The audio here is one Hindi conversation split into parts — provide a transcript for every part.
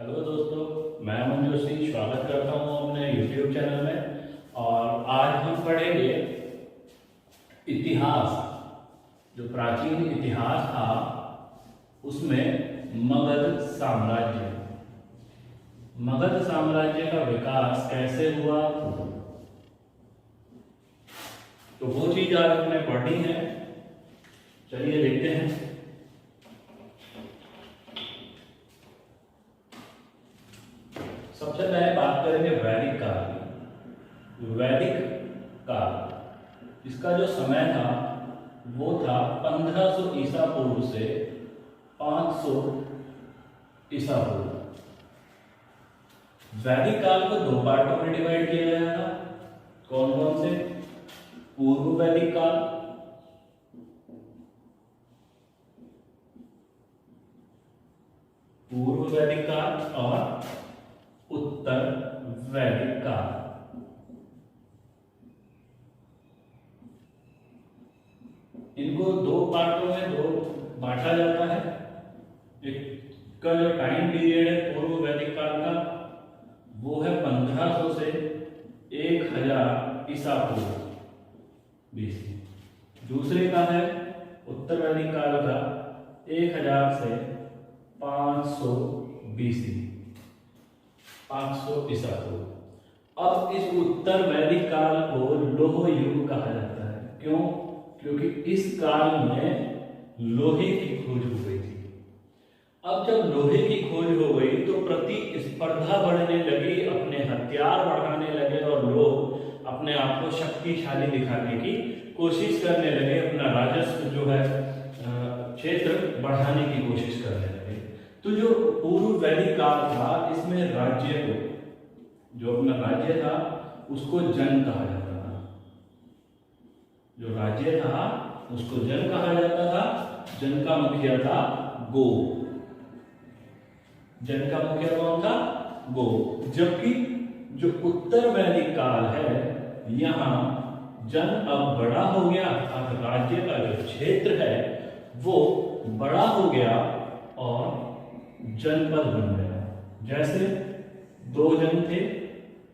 हेलो दोस्तों, मैं अमन जोशी स्वागत करता हूं अपने YouTube चैनल में। और आज हम पढ़ेंगे इतिहास। जो प्राचीन इतिहास था उसमें मगध साम्राज्य का विकास कैसे हुआ, तो वो चीज आज हमने पढ़नी है। चलिए देखते हैं। सबसे पहले बात करेंगे वैदिक काल की। वैदिक काल, इसका जो समय था वो था 1500 ईसा पूर्व से 500 ईसा पूर्व। वैदिक काल को दो पार्टों में डिवाइड किया गया था। कौन कौन से? पूर्व वैदिक काल, और उत्तर वैदिक काल। इनको दो पार्टों में दो बांटा जाता है। एक का जो टाइम पीरियड है पूर्व वैदिक काल का, वो है 1500 से 1000 ईसा पूर्व बीसी। दूसरे का है उत्तर वैदिक काल का 1000 से 500 बीसी, 500 ईसा पूर्व। अब इस उत्तर वैदिक काल को लोह युग कहा जाता है। क्यों? क्योंकि इस काल में लोहे की खोज हो गई थी। अब जब लोहे की खोज हो गई तो प्रतिस्पर्धा बढ़ने लगी, अपने हथियार बढ़ाने लगे और लोग अपने आप को शक्तिशाली दिखाने की कोशिश करने लगे, अपना राजस्व जो है क्षेत्र बढ़ाने की कोशिश करने लगे। तो जो पूर्व वैदिक काल था, इसमें राज्य को, जो अपना राज्य था उसको जन कहा जाता था। जो राज्य था उसको जन कहा जाता था। जन का मुखिया था गो। जन का मुखिया कौन था? गो। जबकि जो उत्तर वैदिक काल है, यहाँ जन अब बड़ा हो गया, अर्थात राज्य का जो क्षेत्र है वो बड़ा हो गया और जनपद बन गया। जैसे दो जन थे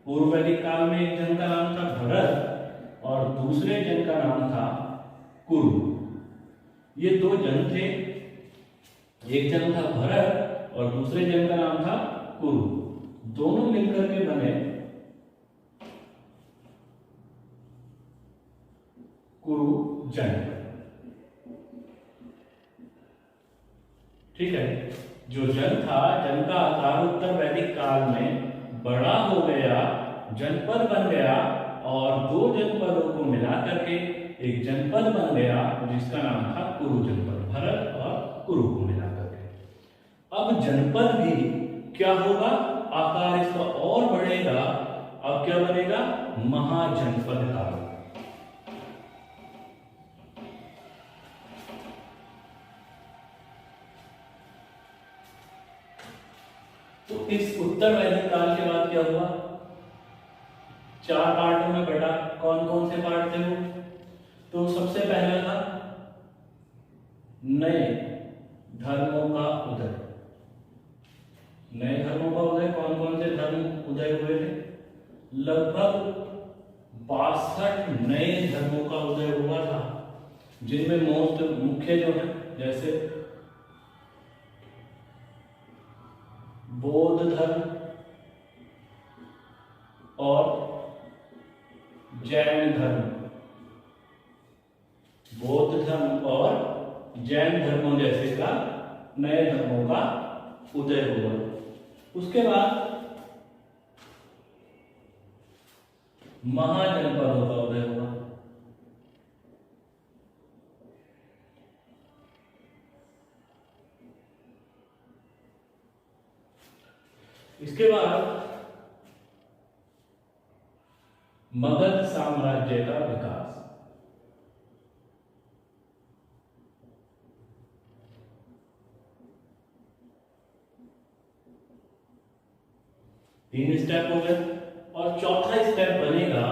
पूर्व वैदिक काल में, एक जन का नाम था भरत और दूसरे जन का नाम था कुरु। ये दो जन थे, एक जन था भरत और दूसरे जन का नाम था कुरु। दोनों मिलकर के बने कुरु जन। ठीक है। जो जन था, जन का आकार उत्तर वैदिक काल में बड़ा हो गया, जनपद बन गया और दो जनपदों को मिला करके एक जनपद बन गया जिसका नाम था कुरु जनपद। भरत और कुरु को मिला करके अब जनपद भी क्या होगा, आकार इसका और बढ़ेगा। अब क्या बनेगा? महाजनपद काल। तो इस उत्तर वैदिक काल के बाद क्या हुआ? चार पार्टों में बटा। कौन कौन से पार्ट थे वो? तो सबसे पहला था नए धर्मों का उदय। नए धर्मों का उदय। कौन कौन से धर्म उदय हुए थे? लगभग 62 नए धर्मों का उदय हुआ था, जिनमें मोस्ट मुख्य जो है, जैसे बौद्ध धर्म और जैन धर्म। बौद्ध धर्म और जैन धर्मों जैसे का नए धर्मों का उदय हुआ। उसके बाद महाजनपदों का उदय हुआ। इसके बाद मगध साम्राज्य का विकास। तीन स्टेप हो गए और चौथा स्टेप बनेगा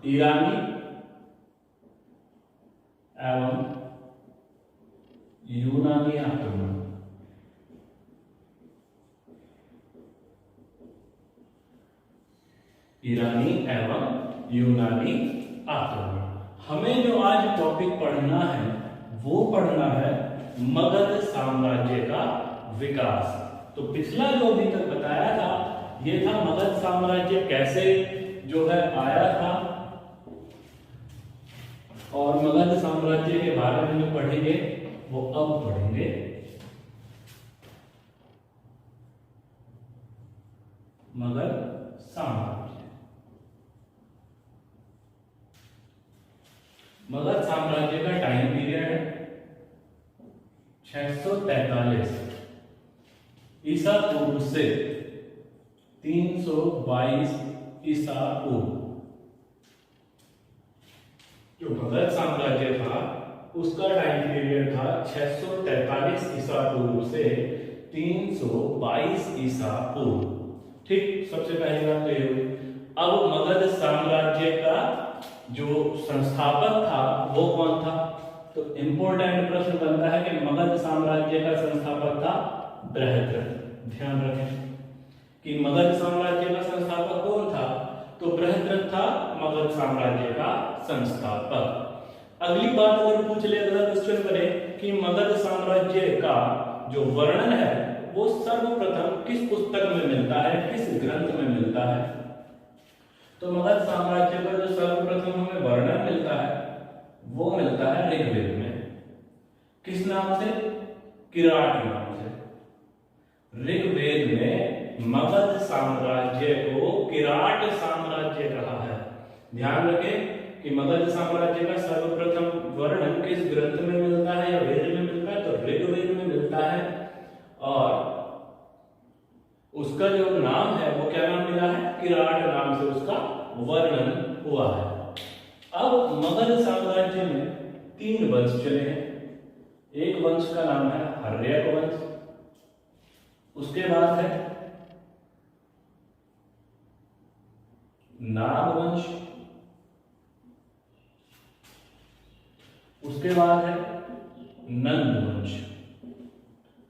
ईरानी एवं यूनानी आक्रमण। ईरानी एवं यूनानी आक्रमण। हमें जो आज टॉपिक पढ़ना है वो पढ़ना है मगध साम्राज्य का विकास। तो पिछला जो अभी तक बताया था ये था मगध साम्राज्य कैसे जो है आया था, और मगध साम्राज्य के बारे में जो पढ़ेंगे वो अब पढ़ेंगे मगध साम्राज्य। मगध साम्राज्य का टाइम पीरियड है 643 ईसा पूर्व से 322 ईसा पूर्व। जो मगध साम्राज्य था उसका टाइम पीरियड था 643 ईसा पूर्व से 322 ईसा पूर्व। ठीक, सबसे पहली बात तो ये हुई। अब मगध साम्राज्य का जो संस्थापक था वो कौन था? तो इंपॉर्टेंट प्रश्न बनता है कि मगध साम्राज्य का संस्थापक था बृहद्रथ। ध्यान रखें कि मगध साम्राज्य का संस्थापक कौन था? तो बृहद्रथ था मगध साम्राज्य का संस्थापक। अगली बात अगर पूछ ले, अगला क्वेश्चन करे कि मगध साम्राज्य का जो वर्णन है वो सर्वप्रथम किस पुस्तक में मिलता है, किस ग्रंथ में मिलता है? तो मगध साम्राज्य का जो सर्वप्रथम हमें वर्णन मिलता है वो मिलता है ऋग्वेद में। किस नाम से? किराट नाम से। ऋग्वेद में मगध साम्राज्य को किराट साम्राज्य कहा है। ध्यान रखें कि मगध साम्राज्य का सर्वप्रथम वर्णन किस ग्रंथ में मिलता है या वेद में मिलता है? तो ऋग्वेद में मिलता है, और उसका जो नाम है वो क्या नाम मिला है? किराट नाम से उसका वर्णन हुआ है। अब मगध साम्राज्य में 3 वंश चले हैं। एक वंश का नाम है हर्यक वंश, उसके बाद है नाग वंश, उसके बाद है नंद वंश।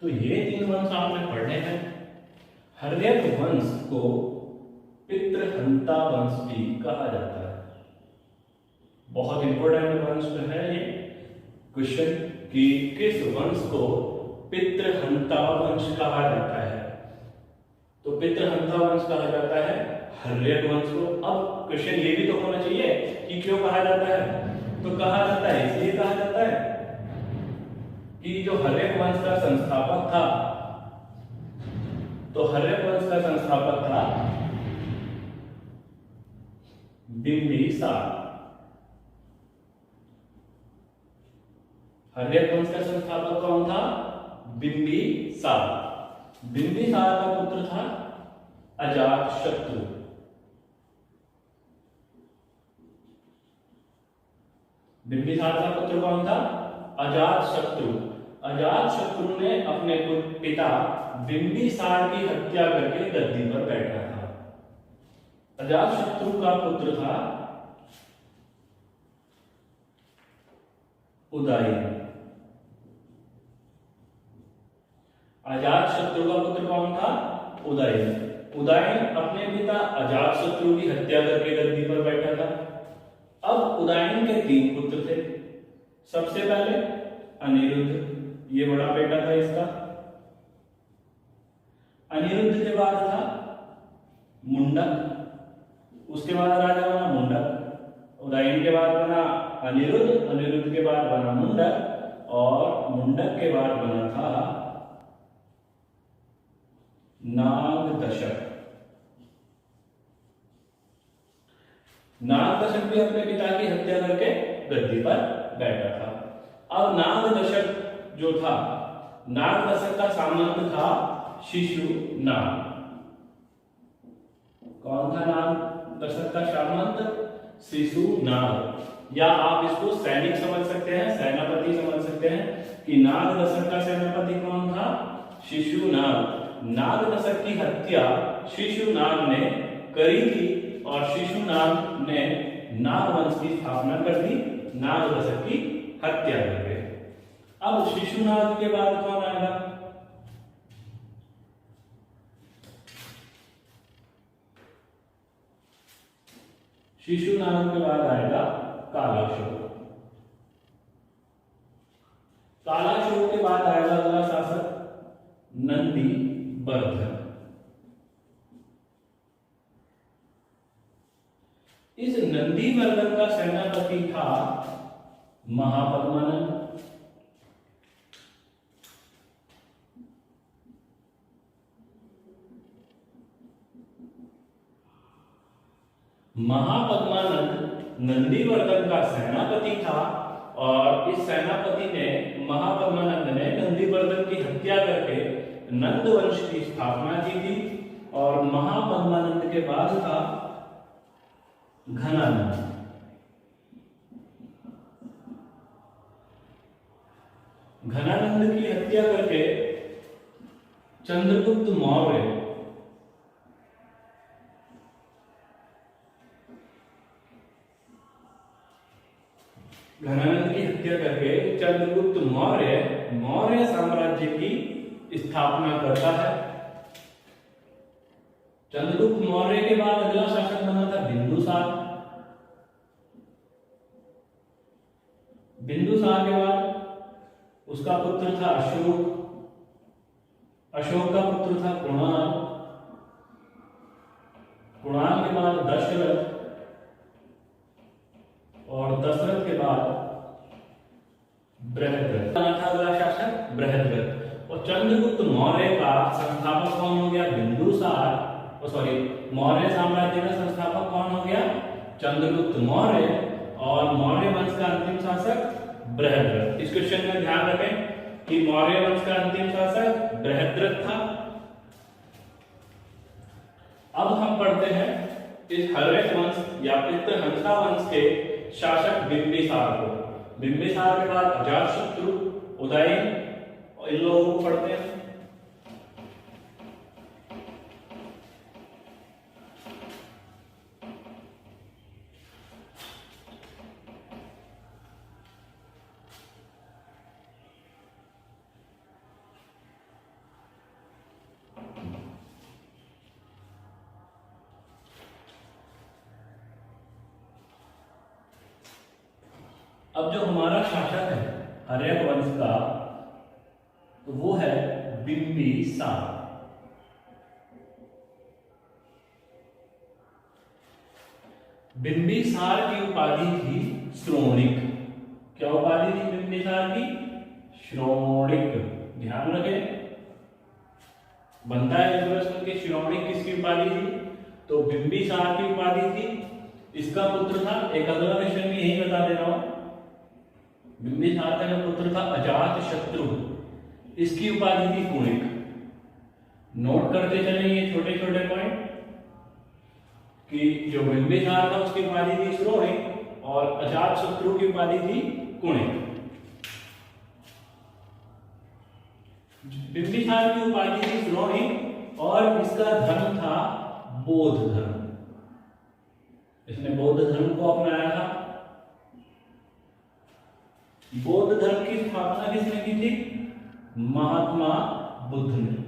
तो ये 3 वंश आपने पढ़ने हैं। हर्यक वंश को पितृहंता वंश भी कहा जाता है। बहुत इंपॉर्टेंट वंश है ये क्वेश्चन कि किस वंश को पितृहंता वंश कहा जाता है? तो पितृहंता वंश कहा जाता है हर्यक वंश को। अब क्वेश्चन ये भी तो होना चाहिए कि क्यों कहा जाता है? तो कहा जाता है इसलिए कहा जाता है कि जो हर्यक वंश का संस्थापक था, तो हर्यक वंश का संस्थापक था बिंबिसार। हर्यक वंश का संस्थापक कौन था? बिंबिसार। बिंबिसार का पुत्र था अजातशत्रु। बिंबिसार का पुत्र कौन था? अजातशत्रु। अजातशत्रु ने अपने पिता बिंबिसार की हत्या करके गद्दी पर बैठा था। अजातशत्रु का पुत्र था उदयन। अजातशत्रु का पुत्र कौन था? उदयन। उदयन अपने पिता अजातशत्रु की हत्या करके गद्दी पर बैठा था। अब उदयन के 3 पुत्र थे। सबसे पहले अनिरुद्ध, ये बड़ा बेटा था इसका। अनिरुद्ध के बाद था मुंडक, उसके बाद राजा बना मुंडक। उदयन के बाद बना अनिरुद्ध, अनिरुद्ध के बाद बना मुंडक, और मुंडक के बाद बना था नागदशक। नागदशक भी अपने पिता की हत्या करके गद्दी पर बैठा था। अब नागदशक जो था, नागदशक का सामंत था शिशुनाग। कौन था नागदशक का सामंत? शिशुनाग। या आप इसको सैनिक समझ सकते हैं, सेनापति समझ सकते हैं कि नागदशक का सेनापति कौन था? शिशुनाग। नागदशक की हत्या शिशुनाग ने करी थी, और शिशुनाग ने नागवंश की स्थापना कर दी नागदशक की हत्या करके। अब शिशुनाग के बाद कौन आएगा? शिशुनाग के बाद आएगा कालाशोक। कालाशोक के बाद आएगा अगला शासक नंदीवर्धन। इस नंदीवर्धन का सेनापति था महापद्मानंद। महापद्मानंद नंदीवर्धन का सेनापति था और इस सेनापति ने महापद्मानंद ने नंदीवर्धन की हत्या करके नंद वंश की स्थापना की थी। और महापद्मानंद के बाद था घनानंद। घनानंद की हत्या करके चंद्रगुप्त मौर्य घनानंद की हत्या करके चंद्रगुप्त मौर्य साम्राज्य की स्थापना करता है। चंद्रगुप्त मौर्य के बाद अगला शासक बना था बिंदुसार। बिंदुसार के बाद उसका पुत्र था अशोक। अशोक का पुत्र था कुणाल। कुणाल के बाद दशरथ और दशरथ के बाद बृहद्रथ था अगला शासक बृहद्रथ। और चंद्रगुप्त मौर्य का संस्थापक कौन हो गया? बिंदुसार। मौर्य साम्राज्य का संस्थापक कौन हो गया? चंद्रगुप्त मौर्य। और मौर्य वंश का अंतिम शासक बृहद्रथ। इस क्वेश्चन में ध्यान रखें कि मौर्य वंश का अंतिम शासक बृहद्रथ था। अब हम पढ़ते हैं इस हर्यक वंश या पितृहंसा वंश के शासक बिंबिसार को। बिंबिसार के बाद अजातशत्रु, उदयन, इन लोगों को पढ़ते हैं। अब जो हमारा शासक है हर्यक वंश का, तो वो है बिंबिसार। बिंबिसार की उपाधि थी श्रोणिक। क्या उपाधि थी बिंबिसार की? श्रोणिक। ध्यान रखें, बनता है इस प्रश्न के श्रोणिक किसकी उपाधि थी? तो बिंबिसार की उपाधि थी। इसका पुत्र था, एक अगला क्वेश्चन भी यही बता दे रहा हूं, बिंबिसार का जो पुत्र था अजातशत्रु, इसकी उपाधि थी कुणिक। नोट करते चले ये छोटे छोटे पॉइंट कि जो बिंबिसार था उसकी उपाधि थी श्रोणिक और अजातशत्रु की उपाधि थी कुणिक। बिंबिसार की उपाधि थी श्रोणिक और इसका धर्म था बौद्ध धर्म। इसने बौद्ध धर्म को अपनाया था। बौद्ध धर्म की स्थापना किसने की थी? महात्मा बुद्ध ने।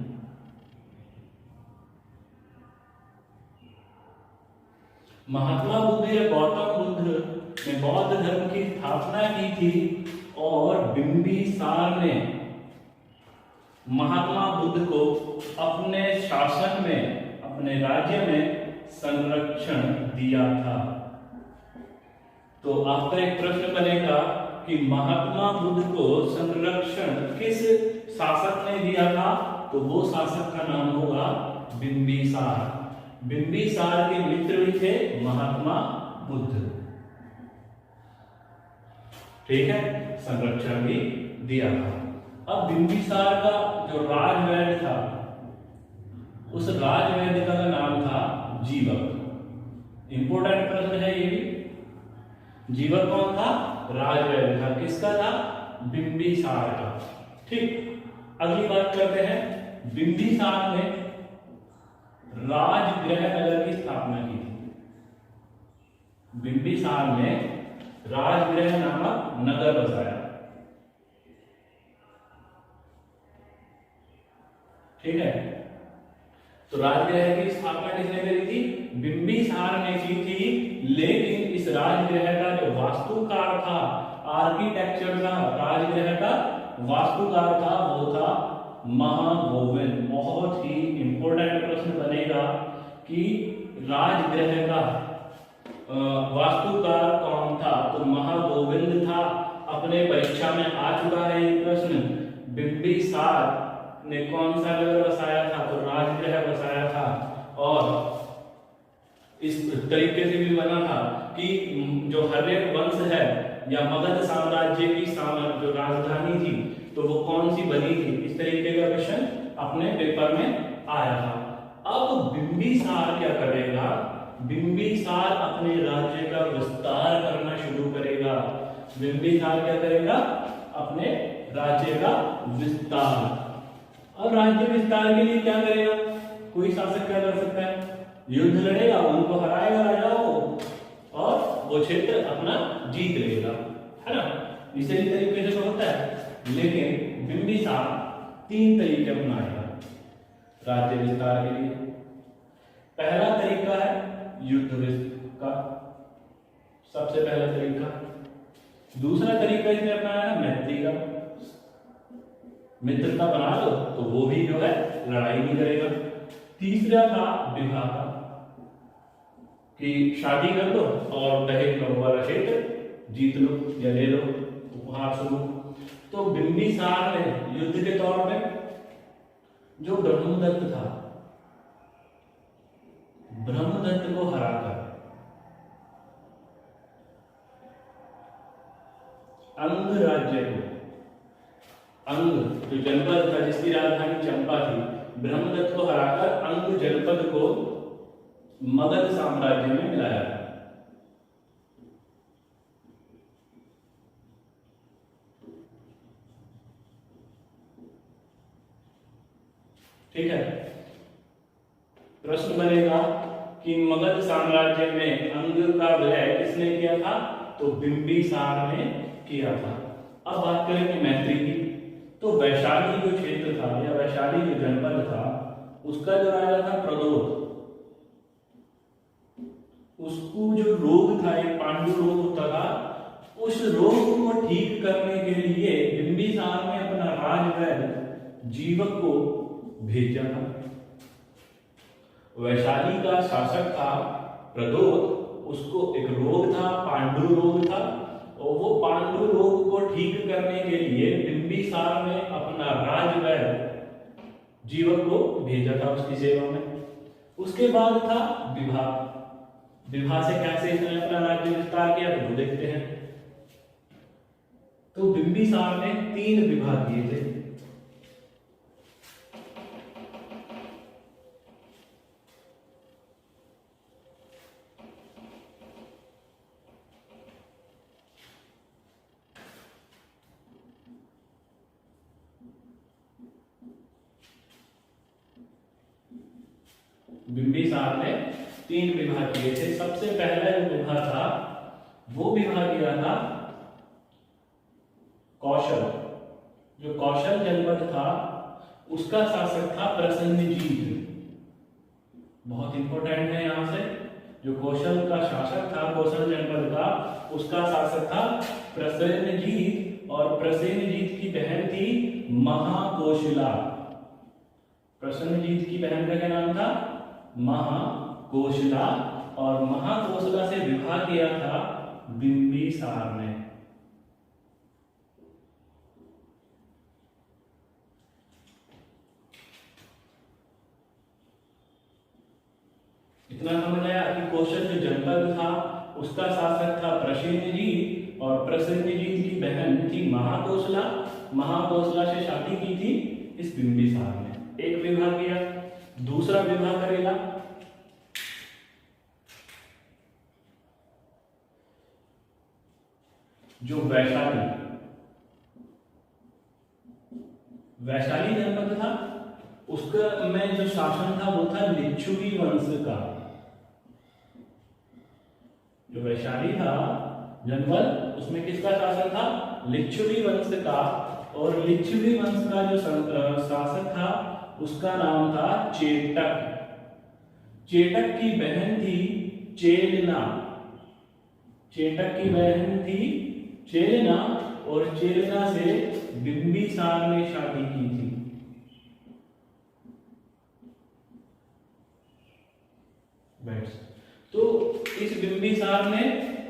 महात्मा बुद्ध या गौतम बुद्ध ने बौद्ध धर्म की स्थापना की थी और बिंबिसार ने महात्मा बुद्ध को अपने शासन में, अपने राज्य में संरक्षण दिया था। तो आपका एक प्रश्न बनेगा कि महात्मा बुद्ध को संरक्षण किस शासक ने दिया था? तो वो शासक का नाम होगा बिंबिसार। बिंबिसार के मित्र भी थे महात्मा बुद्ध। ठीक है, संरक्षण भी दिया था। अब बिंबिसार का जो राजवैद्य था, उस राजवैद्य का नाम था जीवक। इंपोर्टेंट प्रश्न है ये भी। जीवक कौन था? राजवैद्य था। किसका था? बिंबिसार का। ठीक, अगली बात करते हैं। बिंबिसार ने राजगृह नगर की स्थापना की थी। बिंबिसार ने राजगृह नामक नगर बसाया। ठीक है। तो राजगृह की स्थापना किसने करी थी? बिंबिसार ने की थी। लेकिन इस राजगृह का जो वास्तुकार था, आर्किटेक्चर था, राजगृह का वास्तुकार था, वो था महागोविंद। बहुत ही इंपॉर्टेंट प्रश्न बनेगा कि राजगृह का वास्तुकार कौन था? तो महागोविंद था। अपने परीक्षा में आ चुका है ये प्रश्न। बिंबिसार ने कौन सा नगर बसाया था? तो राजगृह बसाया था। और इस तरीके से भी बना था कि जो हर्यक वंश है या मगध साम्राज्य की जो राजधानी थी, तो वो कौन सी बनी थी? इस तरीके का क्वेश्चन अपने पेपर में आया था। अब बिंबिसार क्या करेगा? बिंबिसार अपने राज्य का विस्तार करना शुरू करेगा। बिंबिसार क्या करेगा? अपने राज्य का विस्तार। अब राज्य विस्तार के लिए क्या करेगा? कोई शासक क्या कर सकता है? युद्ध लड़ेगा, उनको हराएगा राजाओं को, और वो क्षेत्र अपना जीत लेगा, है ना। इसी तरीके से तो होता है। लेकिन बिंबिसार 3 तरीके अपनाएगा राज्य विस्तार के लिए। पहला तरीका है युद्ध का, सबसे पहला तरीका। दूसरा तरीका इसने अपनाया मैत्री का, मित्रता बना लो तो वो भी जो है लड़ाई नहीं करेगा। तीसरा था विवाह का, कि शादी कर लो और दहेज में वाला क्षेत्र जीत लो या ले लो, उपहार स्वरूप। तो बिंबिसार ने युद्ध के तौर पे जो ब्रह्मदत्त था, ब्रह्मदत्त को हराकर अंग राज्य को, अंग जो जनपद था जिसकी राजधानी चंपा थी, ब्रह्मदत्त को हराकर अंग जनपद को मगध साम्राज्य में मिलाया। ठीक है। प्रश्न बनेगा कि मगध साम्राज्य में अंग का विलय किसने किया था? तो बिंबिसार ने किया था। अब बात करेंगे मैत्री की। तो वैशाली जो क्षेत्र था या वैशाली जो जनपद था, उसका जो राजा था प्रदोत, उसको जो रोग था, एक पांडु रोग होता था, उस रोग को ठीक करने के लिए बिंबिसार ने अपना राजवैद्य जीवक को भेजा था। वैशाली का शासक था प्रदोत, उसको एक रोग था, पांडु रोग था, और वो पांडु रोग को ठीक करने के लिए बिंबिसार ने अपना राजवैद्य जीवक को भेजा था उसकी सेवा में। उसके बाद था विवाह। विवाह से कैसे इसने अपना राज्य विस्तार किया तो वो देखते हैं। तो बिंबिसार ने 3 विवाह किए थे। बिंबिसार ने 3 विवाह किए थे। सबसे पहला जो विवाह था वो विवाह किया था कौशल। जो कौशल जनपद था उसका शासक था प्रसेनजीत। बहुत इंपॉर्टेंट है यहां से, जो कौशल का शासक था, कौशल जनपद का, उसका शासक था प्रसेनजीत, और प्रसेनजीत की बहन थी महाकोशला। प्रसेनजीत की बहन का क्या नाम था? महाकोशला। और महाकोशला से विवाह किया था बिंबिसार ने। इतना समझ आया कि कौशल जो जनपद था उसका शासक था प्रसेनजीत, और प्रसेनजीत की बहन थी महाकोशला। महाकोशला से शादी की थी इस बिंबिसार ने। एक विवाह किया। दूसरा विवाह करेगा जो वैशाली जनपद था, उसका में जो शासन था वो था लिच्छवी वंश का। जो वैशाली था जनपद, उसमें किसका शासन था? लिच्छवी वंश का। और लिच्छवी वंश का जो शासक था उसका नाम था चेटक। चेटक की बहन थी चेलना। चेटक की बहन थी चेलना और चेलना से बिंबिसार ने शादी की थी। तो इस बिंबिसार ने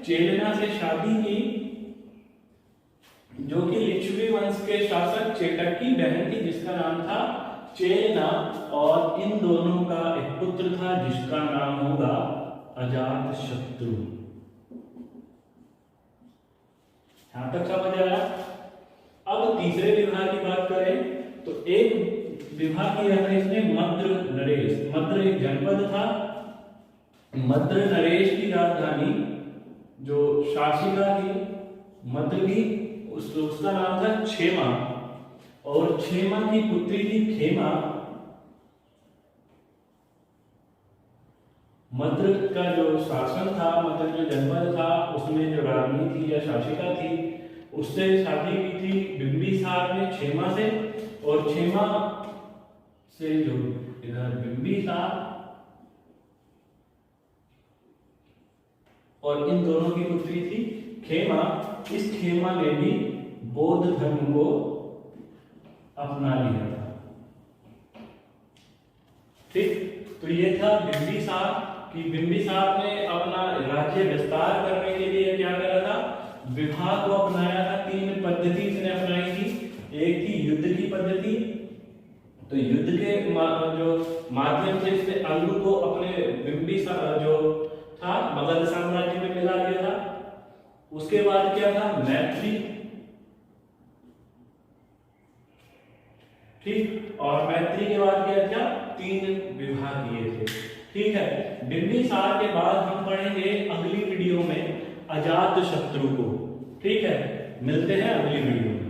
चेलना से शादी की, जो कि लिच्छवी वंश के शासक चेटक की बहन थी, जिसका नाम था चेलना। और इन दोनों का एक पुत्र था जिसका नाम होगा अजातशत्रु। यहां तक समझ आया। अब तीसरे विवाह की बात करें तो एक विवाह किया था इसने मद्र नरेश। मद्र एक जनपद था। मद्र नरेश की राजधानी जो शासिका थी मद्र की, उसका नाम था क्षेमा। और क्षेमा की पुत्री थी खेमा। मद्र का जो शासन था, मद्र जो जनपद था, उसमें जो रानी थी या शासिका थी, उससे शादी की थी बिंबिसार ने क्षेमा से। और क्षेमा से जो इधर बिंबिसार, और इन दोनों की पुत्री थी खेमा। इस खेमा ने भी बौद्ध धर्म को अपना लिया था। ठीक, तो ये था बिंबिसार कि बिंबिसार ने अपना राज्य विस्तार करने के लिए क्या करा था, विवाह को अपनाया था। 3 पद्धति इसने अपनाई थी। एक थी युद्ध की पद्धति, तो युद्ध के जो माध्यम से इसने अंग को अपने बिंबिसार जो था मगध साम्राज्य में मिला दिया था। उसके बाद क्या था, मैत्री। ठीक, और मैत्री के बाद क्या था, 3 विवाह किए थे। ठीक है, बिंबिसार के बाद हम पढ़ेंगे अगली वीडियो में अजातशत्रु को। ठीक है, मिलते हैं अगली वीडियो में।